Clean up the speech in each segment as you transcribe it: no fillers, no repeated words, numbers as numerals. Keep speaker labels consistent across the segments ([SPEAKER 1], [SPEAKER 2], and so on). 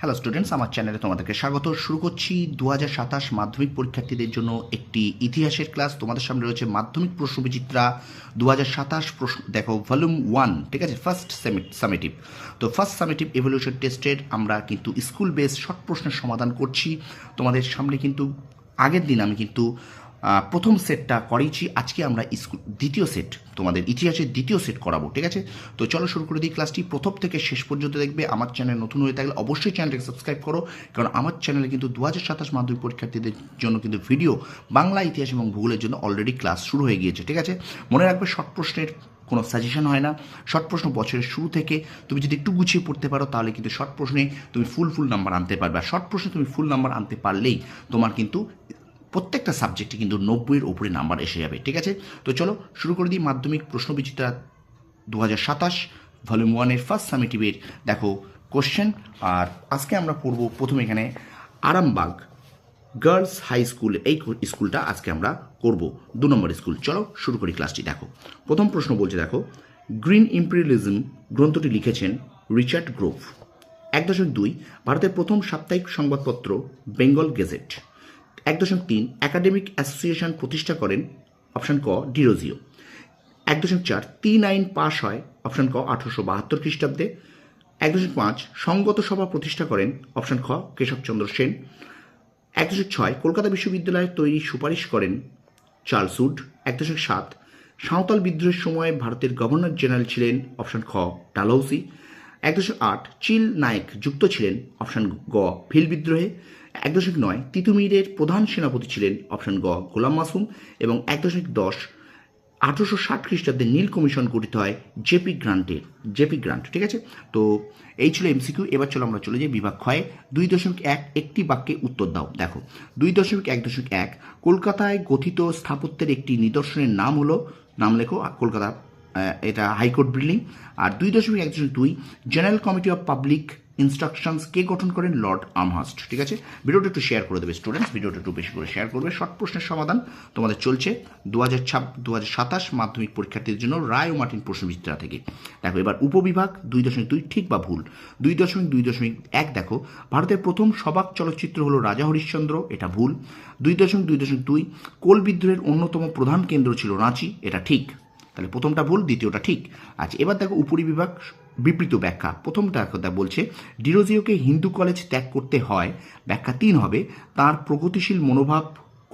[SPEAKER 1] Hello students, আমার চ্যানেলে তোমাদেরকে স্বাগত। শুরু করছি 2027 মাধ্যমিক পরীক্ষার্থীদের জন্য একটি ইতিহাসের ক্লাস। তোমাদের সামনে রয়েছে মাধ্যমিক প্রশ্নবিচিত্রা 2027 প্রশ্ন, দেখো ভলিউম 1, ঠিক আছে, ফার্স্ট সামেটিভ। তো ফার্স্ট সামেটিভ এভলিউশন টেস্টের আমরা কিন্তু স্কুল বেস শর্ট প্রশ্নের সমাধান করছি তোমাদের সামনে। কিন্তু আগের দিন আমি কিন্তু প্রথম সেটটা করিয়েছি, আজকে আমরা দ্বিতীয় সেট, তোমাদের ইতিহাসের দ্বিতীয় সেট করাবো, ঠিক আছে। তো চলো শুরু করে দিই ক্লাসটি। প্রথম থেকে শেষ পর্যন্ত দেখবে। আমার চ্যানেল নতুন হয়ে থাকলে অবশ্যই চ্যানেলটাকে সাবস্ক্রাইব করো, কারণ আমার চ্যানেলে কিন্তু 2027 মাধ্যমিক পরীক্ষার্থীদের জন্য কিন্তু ভিডিও বাংলা, ইতিহাস এবং ভূগোলের জন্য অলরেডি ক্লাস শুরু হয়ে গিয়েছে, ঠিক আছে। মনে রাখবে শর্ট প্রশ্নের কোনো সাজেশন হয় না। শর্ট প্রশ্ন বছরের শুরু থেকে তুমি যদি একটু গুছিয়ে পড়তে পারো তাহলে কিন্তু শর্ট প্রশ্নে তুমি ফুল নাম্বার আনতে পারবে। আর শর্ট প্রশ্নে তুমি ফুল নাম্বার আনতে পারলেই তোমার কিন্তু প্রত্যেকটা সাবজেক্টে কিন্তু 90-এর উপরে নাম্বার এসে যাবে, ঠিক আছে। তো চলো শুরু করে দিই মাধ্যমিক প্রশ্নবিচিত্রা 2027 ভলিউম 1-এর ফার্স্ট সামেটিভের দেখো কোশ্চেন। আর আজকে আমরা পড়ব প্রথমে এখানে আরামবাগ গার্লস হাই স্কুল, এই স্কুলটা আজকে আমরা করব 2 নম্বর স্কুল। চলো শুরু করি ক্লাসটি। দেখো প্রথম প্রশ্ন বলছে, দেখো গ্রিন ইম্পেরিয়ালিজম গ্রন্থটি লিখেছেন রিচার্ড গ্রোভ। 1.2 ভারতের প্রথম সাপ্তাহিক সংবাদপত্র বেঙ্গল গেজেট। 1.3 একাডেমিক অ্যাসোসিয়েশন প্রতিষ্ঠা করেন, অপশন ক ডিরোজিও। 1.4 তিন আইন পাশ হয়, অপশন ক 1872 খ্রিস্টাব্দে। 1.5 সঙ্গত সভা প্রতিষ্ঠা করেন, অপশন খ কেশবচন্দ্র সেন। 1.6 কলকাতা বিশ্ববিদ্যালয়ের তৈরি সুপারিশ করেন চার্লস উড। 1.7 সাঁওতাল বিদ্রোহের সময় ভারতের গভর্নর জেনারেল ছিলেন, অপশন খ ডালহৌসি। 1.8 চিল নায়েক যুক্ত ছিলেন, অপশন গ ভিল বিদ্রোহে। 1.9 তিতুমিরের প্রধান সেনাপতি ছিলেন, অপশন গ গোলাম মাসুম। এবং 1.10 1860 খ্রিস্টাব্দে নীল কমিশন গঠিত হয় জেপি গ্রান্ট, ঠিক আছে। তো এই ছিল এমসিকিউ। এবার চলো আমরা চলে যাই বিভাগ ক্ষয়ে। 2.1 একটি বাক্যে উত্তর দাও। দেখো 2.1.1 কলকাতায় গঠিত স্থাপত্যের একটি নিদর্শনের নাম হলো, নাম লেখো কলকাতা, এটা হাইকোর্ট বিল্ডিং। আর 2.1.2 general committee of public instructions কে গঠন করেন, লর্ড আমহার্স্ট, ঠিক আছে। ভিডিওটা একটু শেয়ার করে দেবে স্টুডেন্টস, ভিডিওটা একটু বেশি করে শেয়ার করবে। শর্ট প্রশ্নের সমাধান তোমাদের চলছে 2027 মাধ্যমিক পরীক্ষার্থীদের জন্য রায় ও মার্টিন প্রশ্নবিচিত্রা থেকে। দেখো এবার উপবিভাগ 2.2 ঠিক বা ভুল। 2.2.1 দেখো ভারতের প্রথম সবাক চলচ্চিত্র হলো রাজা হরিশ্চন্দ্র, এটা ভুল। 2.2.2 কোল বিদ্রোহের অন্যতম প্রধান কেন্দ্র ছিল রাঁচি, এটা ঠিক। তাহলে প্রথমটা ভুল, দ্বিতীয়টা ঠিক। আচ্ছা এবার দেখো উপরিবিভাগ বিবৃত ব্যাখ্যা। প্রথমটা বলছে ডিরোজিওকে হিন্দু কলেজ ত্যাগ করতে হয়, ব্যাখ্যা 3 হবে তার প্রগতিশীল মনোভাব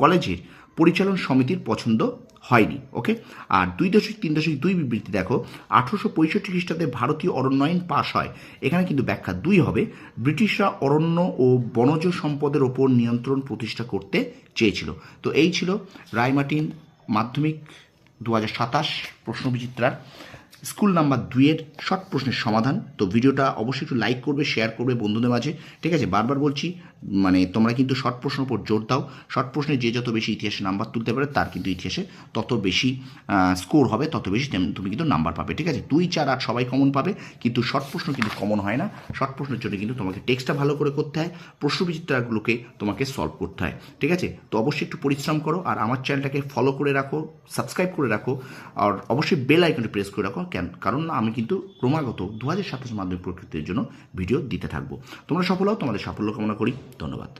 [SPEAKER 1] কলেজের পরিচালন সমিতির পছন্দ হয়নি, ওকে। আর 2.3.2 বিবৃতি দেখো 1865 খ্রিস্টাব্দে ভারতীয় অরণ্য আইন পাশ হয়, এখানে কিন্তু ব্যাখ্যা 2 হবে ব্রিটিশরা অরণ্য ও বনজ সম্পদের ওপর নিয়ন্ত্রণ প্রতিষ্ঠা করতে চেয়েছিল। তো এই ছিল রায় মার্টিন মাধ্যমিক 2027 প্রশ্নবিচিত্রার স্কুল নাম্বার 2-এর শর্ট প্রশ্নের সমাধান। তো ভিডিওটা অবশ্যই একটু লাইক করবে, শেয়ার করবে বন্ধুদের মাঝে, ঠিক আছে। বারবার বলছি মানে তোমরা কিন্তু শর্ট প্রশ্নের উপর জোর দাও। শর্ট প্রশ্নে যে যত বেশি ইতিহাসে নাম্বার তুলতে পারে তার কিন্তু ইতিহাসে তত বেশি স্কোর হবে, তত বেশি তুমি কিন্তু নাম্বার পাবে, ঠিক আছে। 2, 4, 8 সবাই কমন পাবে, কিন্তু শর্ট প্রশ্ন কিন্তু কমন হয় না। শর্ট প্রশ্নের জন্য কিন্তু তোমাকে টেক্সটটা ভালো করে করতে হয়, প্রশ্নবিচিত্রাগুলোকে তোমাকে সলভ করতে হয়, ঠিক আছে। তো অবশ্যই একটু পরিশ্রম করো, আর আমার চ্যানেলটাকে ফলো করে রাখো, সাবস্ক্রাইব করে রাখো, আর অবশ্যই বেল আইকনটি প্রেস করে রাখো, কারণ আমি কিন্তু ক্রমাগত 2027 মাধ্যমিক পরীক্ষার্থীদের জন্য ভিডিও দিতে থাকবো। তোমরা সফল হও, তোমাদের সাফল্য কামনা করি। ধন্যবাদ।